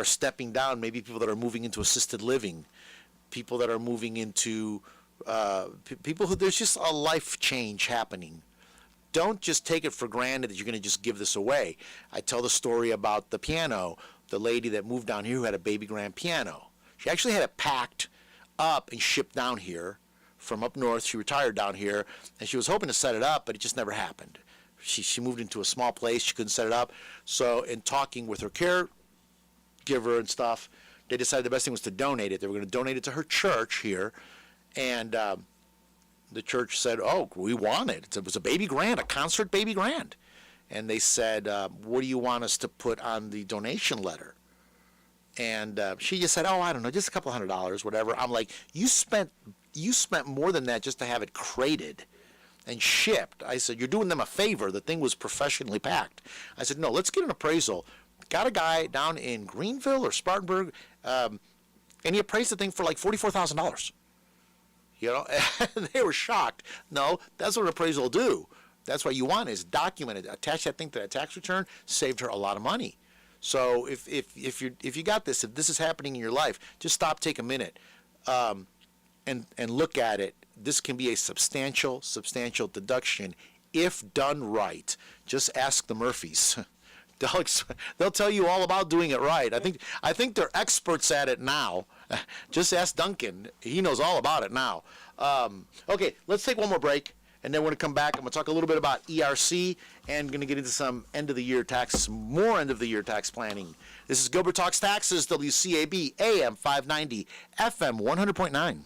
[SPEAKER 2] stepping down, maybe people that are moving into assisted living. people that are moving into people who there's just a life change happening. Don't just take it for granted that you're going to just give this away. I tell the story about the piano, the lady that moved down here who had a baby grand piano. She actually had it packed up and shipped down here from up north. She retired down here, and she was hoping to set it up, but it just never happened. She moved into a small place. She couldn't set it up. So in talking with her caregiver and stuff, they decided the best thing was to donate it. They were going to donate it to her church here, and the church said, oh, we want it. It was a baby grand, a concert baby grand. And they said, what do you want us to put on the donation letter? And she just said, oh, I don't know, just a couple $100, whatever. I'm like, you spent more than that just to have it crated and shipped. I said, you're doing them a favor. The thing was professionally packed. I said, no, let's get an appraisal. Got a guy down in Greenville or Spartanburg, and he appraised the thing for like $44,000. You know, and they were shocked. No, that's what an appraisal will do. That's what you want is documented. Attach that thing to that tax return. Saved her a lot of money. So if you got this, if this is happening in your life, just stop, take a minute, and look at it. This can be a substantial deduction if done right. Just ask the Murphys. They'll tell you all about doing it right. I think they're experts at it now. Just ask Duncan. He knows all about it now. Okay, let's take one more break, and then we're going to come back. I'm going to talk a little bit about ERC and going to get into some end-of-the-year tax, more end-of-the-year tax planning. This is Gilbert Talks Taxes, WCAB, AM 590, FM 100.9.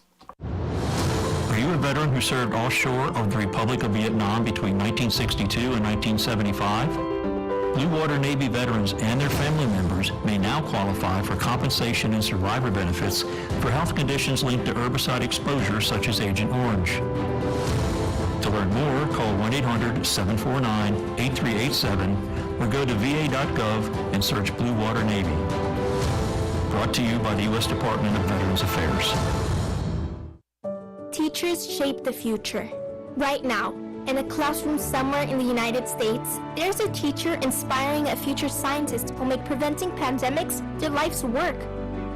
[SPEAKER 8] Are you a veteran who served offshore of the Republic of Vietnam between 1962 and 1975? Blue Water Navy veterans and their family members may now qualify for compensation and survivor benefits for health conditions linked to herbicide exposure such as Agent Orange. To learn more, call 1-800-749-8387 or go to va.gov and search Blue Water Navy. Brought to you by the U.S. Department of Veterans Affairs.
[SPEAKER 9] Teachers shape the future. Right now, in a classroom somewhere in the United States, there's a teacher inspiring a future scientist who will make preventing pandemics their life's work.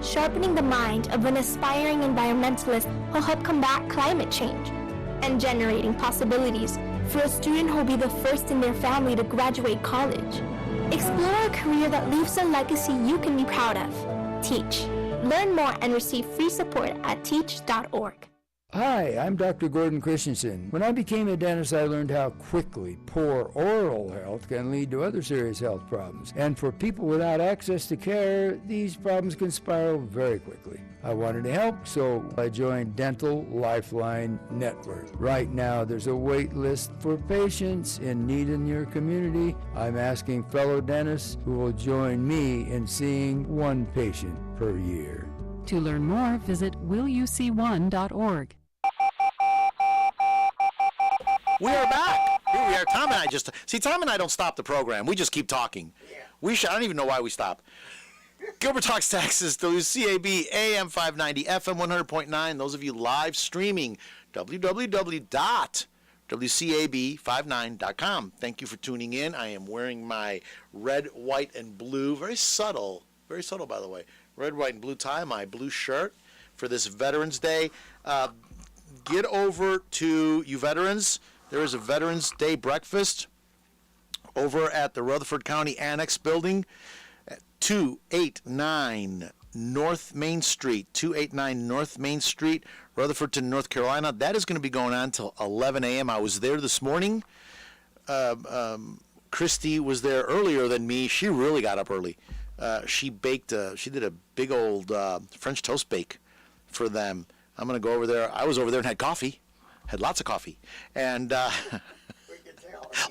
[SPEAKER 9] Sharpening the mind of an aspiring environmentalist who'll help combat climate change. And generating possibilities for a student who'll be the first in their family to graduate college. Explore a career that leaves a legacy you can be proud of. Teach. Learn more and receive free support at teach.org.
[SPEAKER 10] Hi, I'm Dr. Gordon Christensen. When I became a dentist, I learned how quickly poor oral health can lead to other serious health problems. And for people without access to care, these problems can spiral very quickly. I wanted to help, so I joined Dental Lifeline Network. Right now, there's a wait list for patients in need in your community. I'm asking fellow dentists who will join me in seeing one patient per year.
[SPEAKER 11] To learn more, visit willuc1.org.
[SPEAKER 2] We are back. Here we are. Tom and I Tom and I don't stop the program. We just keep talking. I don't even know why we stop. Gilbert Talks Taxes, WCAB, AM 590, FM 100.9. Those of you live streaming, www.wcab59.com. Thank you for tuning in. I am wearing my red, white, and blue, very subtle, by the way, red, white, and blue tie, my blue shirt for this Veterans Day. Get over to you veterans. There is a Veterans Day breakfast over at the Rutherford County Annex Building at 289 North Main Street, 289 North Main Street, Rutherfordton, North Carolina. That is going to be going on till 11 a.m. I was there this morning. Christy was there earlier than me. She really got up early. She did a big old French toast bake for them. I'm going to go over there. I was over there and had coffee. Had lots of coffee. And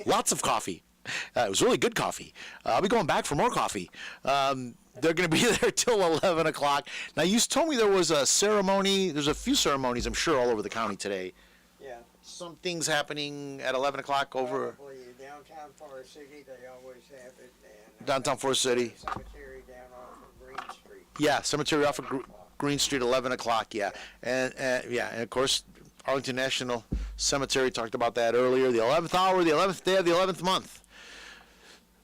[SPEAKER 2] lots of coffee. It was really good coffee. I'll be going back for more coffee. They're going to be there till 11 o'clock. Now, you told me there was a ceremony. There's a few ceremonies, I'm sure, all over the county today.
[SPEAKER 12] Yeah.
[SPEAKER 2] Some things happening at 11 o'clock over...
[SPEAKER 12] Probably downtown Forest City, they always have it. And,
[SPEAKER 2] downtown Forest City.
[SPEAKER 12] Cemetery down off of Green Street.
[SPEAKER 2] Yeah, cemetery off of Green Street, 11 o'clock, yeah. And of course, Arlington National Cemetery, talked about that earlier. The 11th hour, the 11th day of the 11th month.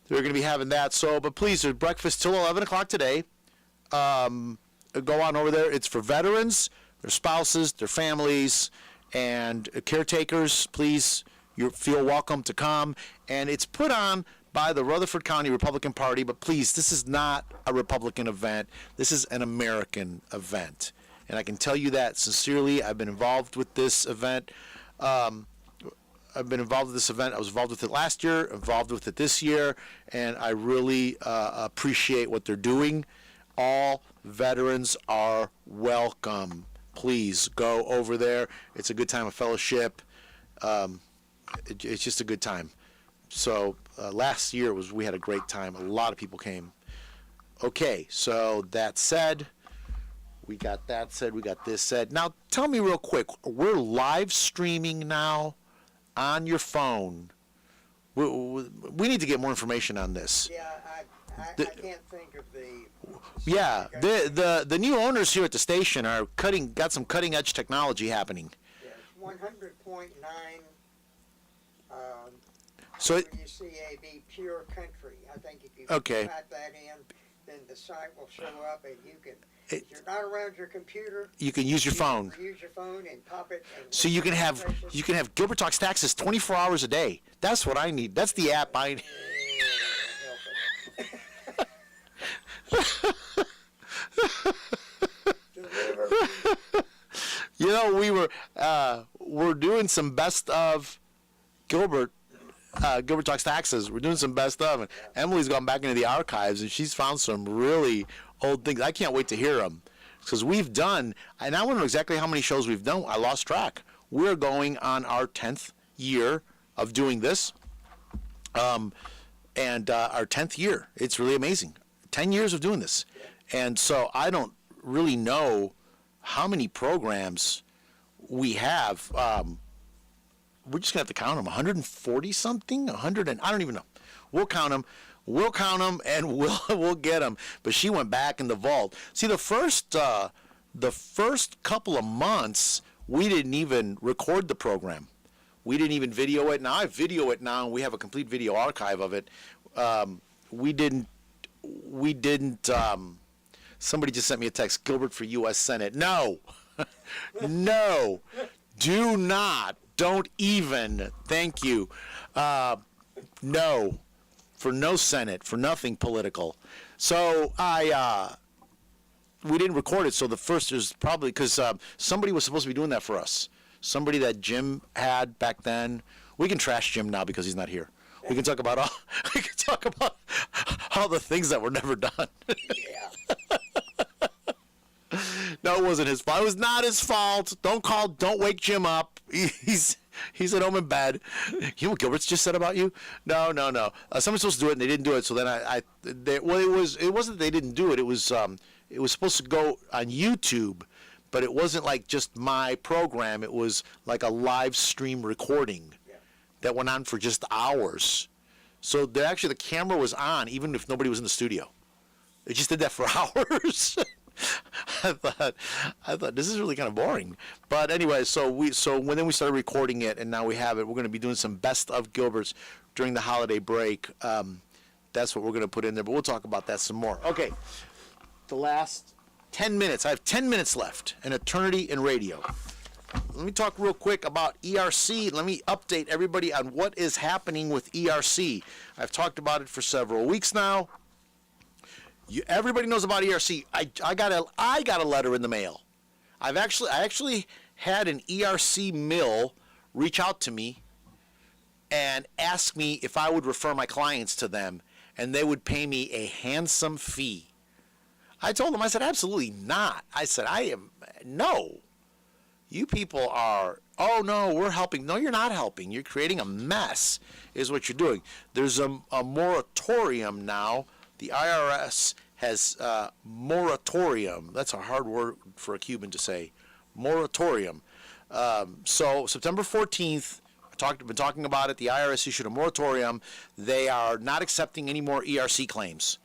[SPEAKER 2] They're going to be having that. So, but please, there's breakfast till 11 o'clock today. Go on over there. It's for veterans their spouses, their families, and caretakers, please, you feel welcome to come. And it's put on by the Rutherford County Republican Party, but please, this is not a Republican event. This is an American event. And I can tell you that sincerely. I've been involved with this event. I was involved with it last year, involved with it this year, and I really appreciate what they're doing. All veterans are welcome. Please go over there. It's a good time of fellowship. It's just a good time. So last year we had a great time. A lot of people came. Okay, so that said, we got that said, we got this said. Now tell me real quick, we're live streaming now on your phone. We need to get more information on this.
[SPEAKER 12] Yeah, I can't think of the...
[SPEAKER 2] Yeah, the new owners here at the station are got some cutting edge technology happening.
[SPEAKER 12] Yes, 100.9
[SPEAKER 2] So
[SPEAKER 12] WCAB Pure Country. I think if you
[SPEAKER 2] okay.
[SPEAKER 12] type that in, then the site will show up, and you can. If you're not around your computer,
[SPEAKER 2] you can use your phone.
[SPEAKER 12] Use your phone and pop it. And
[SPEAKER 2] so you can have Gilbert Talks Taxes 24 hours a day. That's what I need. That's the app I need. You know, we're doing some best of Gilbert Talks Taxes. We're doing some best of, and Emily's gone back into the archives, and she's found some really old things. I can't wait to hear them, because we've done, and I don't know exactly how many shows we've done. I lost track. We're going on our 10th year of doing this, and our 10th year. It's really amazing. 10 years of doing this, and so I don't really know how many programs we have. We're just gonna have to count them. 140 something, 100, and I don't even know. We'll count them. We'll count them, and we'll get them. But she went back in the vault. See, the first couple of months, we didn't even record the program. We didn't even video it. Now I video it now, and we have a complete video archive of it. We didn't. Somebody just sent me a text. Gilbert for U.S. Senate. No, no, do not. Don't even. Thank you. No. For no Senate, for nothing political. So we didn't record it. So the first is probably because somebody was supposed to be doing that for us. Somebody that Jim had back then. We can trash Jim now because he's not here. We can talk about all the things that were never done. No, it wasn't his fault. It was not his fault. Don't wake Jim up. He's at home in bed. You know what Gilbert's just said about you? No. Someone's supposed to do it and they didn't do it. So then it wasn't they didn't do it. It was supposed to go on YouTube, but it wasn't like just my program. It was like a live stream recording that went on for just hours. So the camera was on even if nobody was in the studio. It just did that for hours. I thought this is really kind of boring, but anyway, so when we started recording it, and now we have it. We're going to be doing some best of Gilbert's during the holiday break. That's what we're going to put in there, but we'll talk about that some more. Okay, the last 10 minutes. I have 10 minutes left. An eternity in radio. Let me talk real quick about ERC. Let me update everybody on what is happening with ERC. I've talked about it for several weeks now. Everybody knows about ERC. I got a letter in the mail. I actually had an ERC mill reach out to me and ask me if I would refer my clients to them, and they would pay me a handsome fee. I told them, I said, absolutely not. I said, no. You people are, oh no, we're helping. No, you're not helping. You're creating a mess is what you're doing. There's a moratorium now. The IRS has moratorium. That's a hard word for a Cuban to say. Moratorium. So September 14th, been talking about it. The IRS issued a moratorium. They are not accepting any more ERC claims.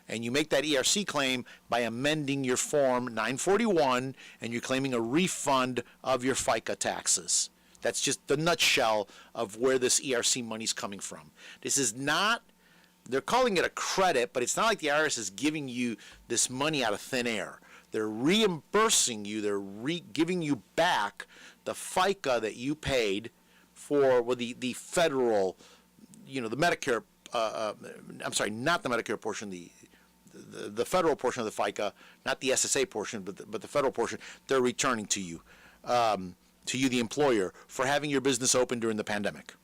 [SPEAKER 2] And you make that ERC claim by amending your Form 941, and you're claiming a refund of your FICA taxes. That's just the nutshell of where this ERC money's coming from. This is not, they're calling it a credit, but it's not like the IRS is giving you this money out of thin air. They're reimbursing you. They're giving you back the FICA that you paid for the federal, the Medicare. I'm sorry, not the Medicare portion. The federal portion of the FICA, not the SSA portion, but the federal portion. They're returning to you, the employer, for having your business open during the pandemic.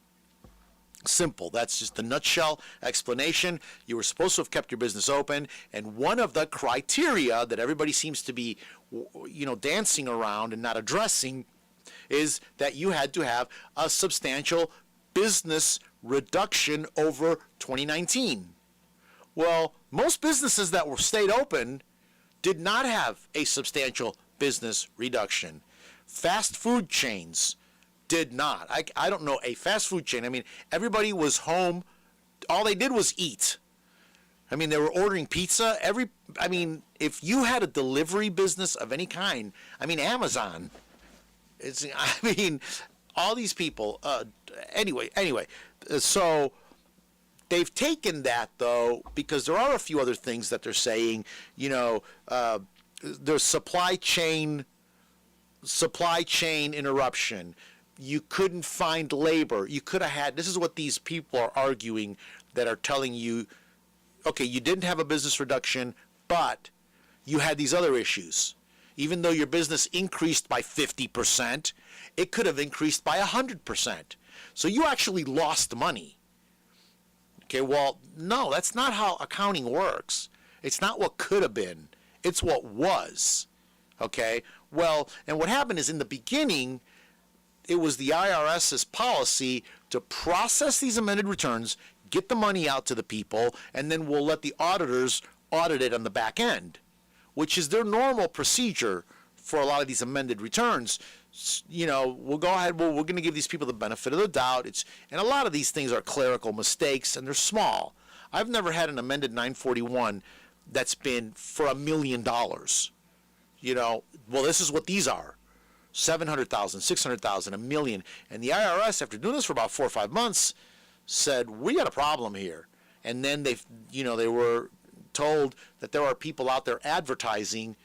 [SPEAKER 2] Simple. That's just the nutshell explanation. You were supposed to have kept your business open, and one of the criteria that everybody seems to be, dancing around and not addressing is that you had to have a substantial business reduction over 2019. Well, most businesses that were stayed open did not have a substantial business reduction. Fast food chains did not. I don't know a fast food chain. I mean, everybody was home. All they did was eat. I mean, they were ordering pizza. If you had a delivery business of any kind, Amazon. All these people. Anyway. So they've taken that, though, because there are a few other things that they're saying. There's supply chain interruption. You couldn't find labor. You could have had, this is what these people are arguing, that are telling you, okay, you didn't have a business reduction, but you had these other issues. Even though your business increased by 50%, it could have increased by 100%. So you actually lost money. Okay, well, no, that's not how accounting works. It's not what could have been. It's what was. Okay, well, and what happened is, in the beginning, it was the IRS's policy to process these amended returns, get the money out to the people, and then we'll let the auditors audit it on the back end, which is their normal procedure for a lot of these amended returns. We'll go ahead, we're going to give these people the benefit of the doubt. And a lot of these things are clerical mistakes, and they're small. I've never had an amended 941 that's been for $1 million. Well, this is what these are. 700,000, 600,000, $1 million. And the IRS, after doing this for about 4 or 5 months, said, we got a problem here. And then they were told that there are people out there advertising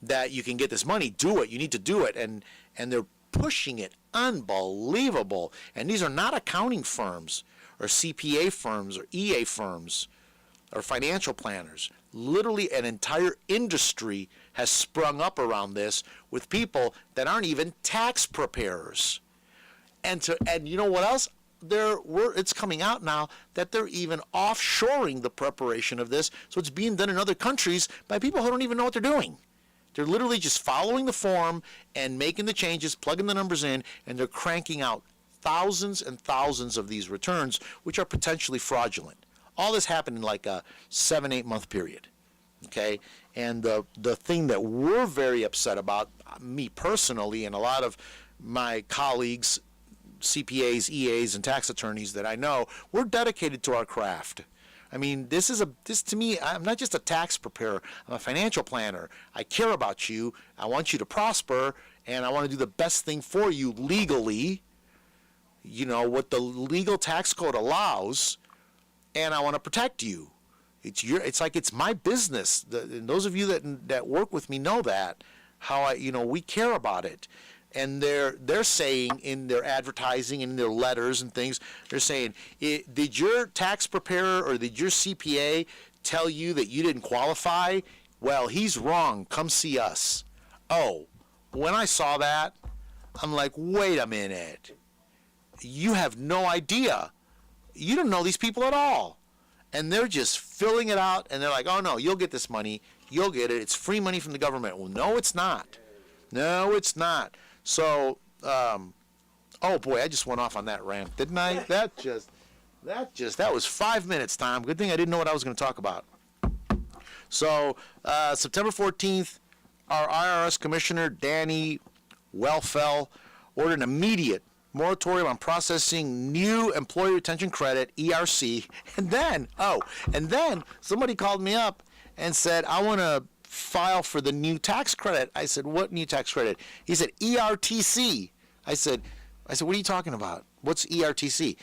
[SPEAKER 2] that you can get this money. Do it. You need to do it. And they're pushing it. Unbelievable. And these are not accounting firms or CPA firms or EA firms or financial planners. Literally an entire industry has sprung up around this with people that aren't even tax preparers. And you know what else? It's coming out now that they're even offshoring the preparation of this, so it's being done in other countries by people who don't even know what they're doing. They're literally just following the form and making the changes, plugging the numbers in, and they're cranking out thousands and thousands of these returns, which are potentially fraudulent. All this happened in like a 7-8 month period. Okay, and the thing that we're very upset about, me personally, and a lot of my colleagues, CPAs, EAs, and tax attorneys that I know, we're dedicated to our craft. This to me, I'm not just a tax preparer. I'm a financial planner. I care about you. I want you to prosper, and I want to do the best thing for you legally. What the legal tax code allows, and I want to protect you. It's like it's my business. And those of you that work with me know that, how we care about it. And they're saying in their advertising and in their letters and things, they're saying, did your tax preparer or did your CPA tell you that you didn't qualify? Well, he's wrong. Come see us. Oh, when I saw that, I'm like, wait a minute. You have no idea. You don't know these people at all. And they're just filling it out, and they're like, oh, no, you'll get this money. You'll get it. It's free money from the government. Well, no, it's not. No, it's not. So, oh, boy, I just went off on that rant, didn't I? That was 5 minutes, Tom. Good thing I didn't know what I was going to talk about. So, September 14th, our IRS Commissioner, Danny Wellfell, ordered an immediate moratorium on processing new employee retention credit, ERC. And then somebody called me up and said, I want to file for the new tax credit. I said, what new tax credit? He said, ERTC. I said, what are you talking about? What's ERTC?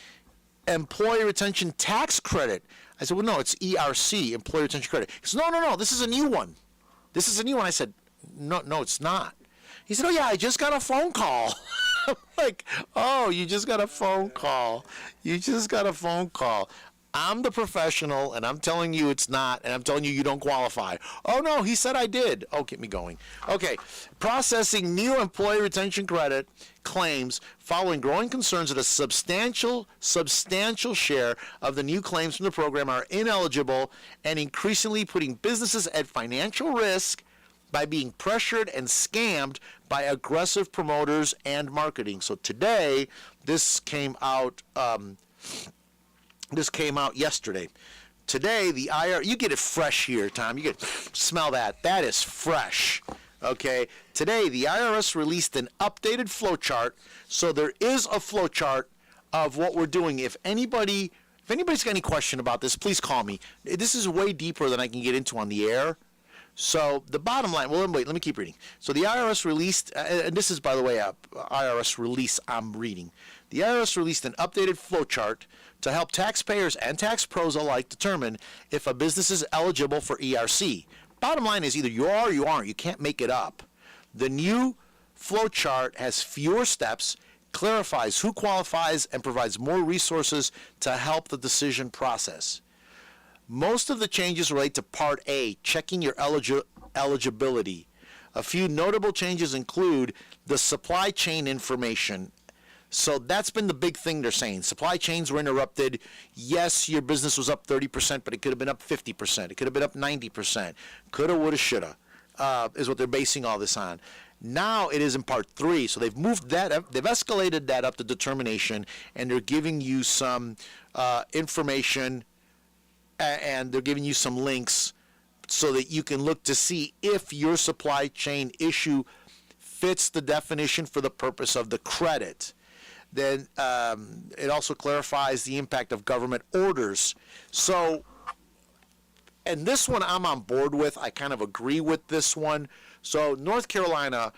[SPEAKER 2] Employee retention tax credit. I said, well, no, it's ERC, employee retention credit. He said, no, this is a new one. I said, No, it's not. He said, oh, yeah, I just got a phone call. I'm like, oh, you just got a phone call. You just got a phone call. I'm the professional, and I'm telling you it's not, and I'm telling you don't qualify. Oh, no, he said I did. Oh, get me going. Okay, processing new employee retention credit claims following growing concerns that a substantial share of the new claims from the program are ineligible and increasingly putting businesses at financial risk by being pressured and scammed by aggressive promoters and marketing. So today, this came out yesterday. Today, the IRS, you get it fresh here, Tom. You get, smell that. That is fresh. Okay. Today, the IRS released an updated flow chart. So there is a flow chart of what we're doing. If anybody's got any question about this, please call me. This is way deeper than I can get into on the air. So the bottom line, well, wait, let me keep reading. So the IRS released, and this is, by the way, a IRS release I'm reading. The IRS released an updated flow chart to help taxpayers and tax pros alike determine if a business is eligible for ERC. Bottom line is either you are or you aren't. You can't make it up. The new flow chart has fewer steps, clarifies who qualifies, and provides more resources to help the decision process. Most of the changes relate to Part A, checking your eligibility. A few notable changes include the supply chain information. So that's been the big thing they're saying. Supply chains were interrupted. Yes, your business was up 30%, but it could have been up 50%. It could have been up 90%. Coulda, woulda, shoulda, is what they're basing all this on. Now it is in Part 3, so they've moved that up, they've escalated that up to determination, and they're giving you some information, and they're giving you some links so that you can look to see if your supply chain issue fits the definition for the purpose of the credit. Then it also clarifies the impact of government orders. So, and this one I'm on board with. I kind of agree with this one. So North Carolina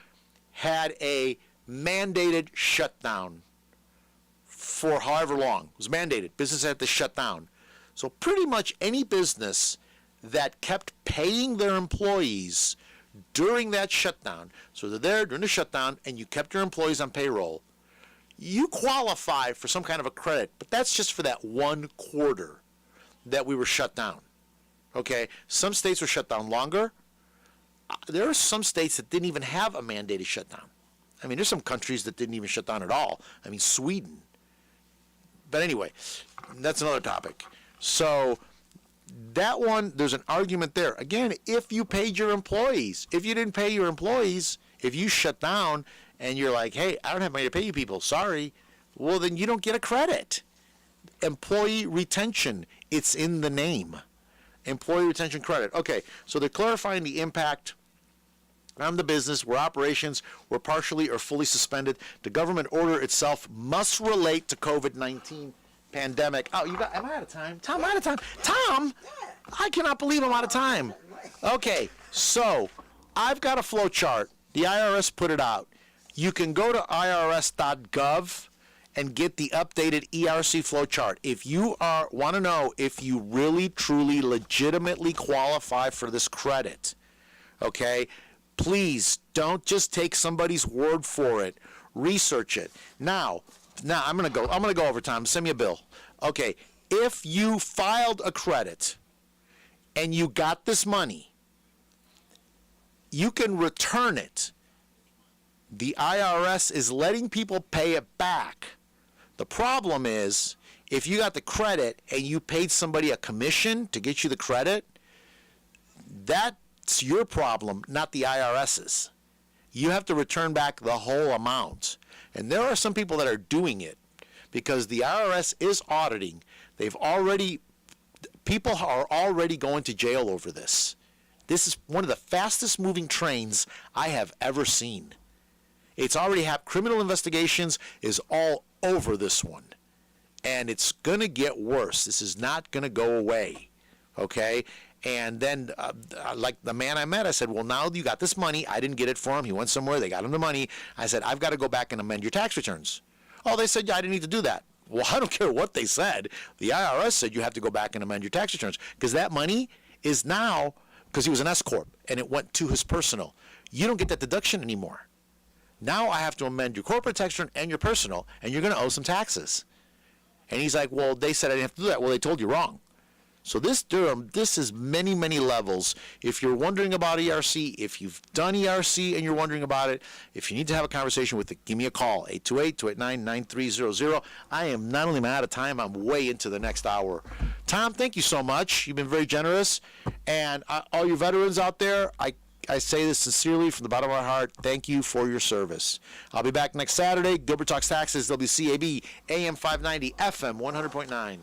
[SPEAKER 2] had a mandated shutdown for however long. It was mandated. Business had to shut down. So pretty much any business that kept paying their employees during that shutdown, so they're there during the shutdown and you kept your employees on payroll, you qualify for some kind of a credit, but that's just for that 1 quarter that we were shut down. Okay? Some states were shut down longer. There are some states that didn't even have a mandated shutdown. I mean, there's some countries that didn't even shut down at all. I mean, Sweden. But anyway, that's another topic. So that one, there's an argument there. Again, if you paid your employees, if you didn't pay your employees, if you shut down and you're like, hey, I don't have money to pay you people, sorry, well, then you don't get a credit. Employee retention, it's in the name. Employee retention credit. Okay, so they're clarifying the impact on the business where operations were partially or fully suspended. The government order itself must relate to COVID-19 pandemic. Oh, am I out of time? Tom, I'm out of time. Tom, I cannot believe I'm out of time. Okay, so I've got a flow chart. The IRS put it out. You can go to irs.gov and get the updated ERC flow chart. If you want to know if you really, truly, legitimately qualify for this credit, okay, please don't just take somebody's word for it. Research it. Now I'm gonna go over time. Send me a bill. Okay, if you filed a credit and you got this money, you can return it. The IRS is letting people pay it back. The problem is, if you got the credit and you paid somebody a commission to get you the credit, that's your problem, not the IRS's. You have to return back the whole amount. And there are some people that are doing it because the IRS is auditing. People are already going to jail over this. This is one of the fastest moving trains I have ever seen. It's already happened. Criminal investigations is all over this one. And it's going to get worse. This is not going to go away. Okay? And then, like the man I met, I said, well, now you got this money. I didn't get it for him. He went somewhere. They got him the money. I said, I've got to go back and amend your tax returns. Oh, they said, yeah, I didn't need to do that. Well, I don't care what they said. The IRS said you have to go back and amend your tax returns because that money is now, because he was an S-Corp, and it went to his personal. you don't get that deduction anymore. Now I have to amend your corporate tax return and your personal, and you're going to owe some taxes. And he's like, well, they said I didn't have to do that. Well, they told you wrong. So this, Durham, this is many, many levels. If you're wondering about ERC, if you've done ERC and you're wondering about it, if you need to have a conversation with it, give me a call, 828-289-9300. I am not only out of time, I'm way into the next hour. Tom, thank you so much. You've been very generous. And all you veterans out there, I say this sincerely from the bottom of my heart. Thank you for your service. I'll be back next Saturday. Gilbert Talks Taxes, WCAB, AM 590, FM 100.9.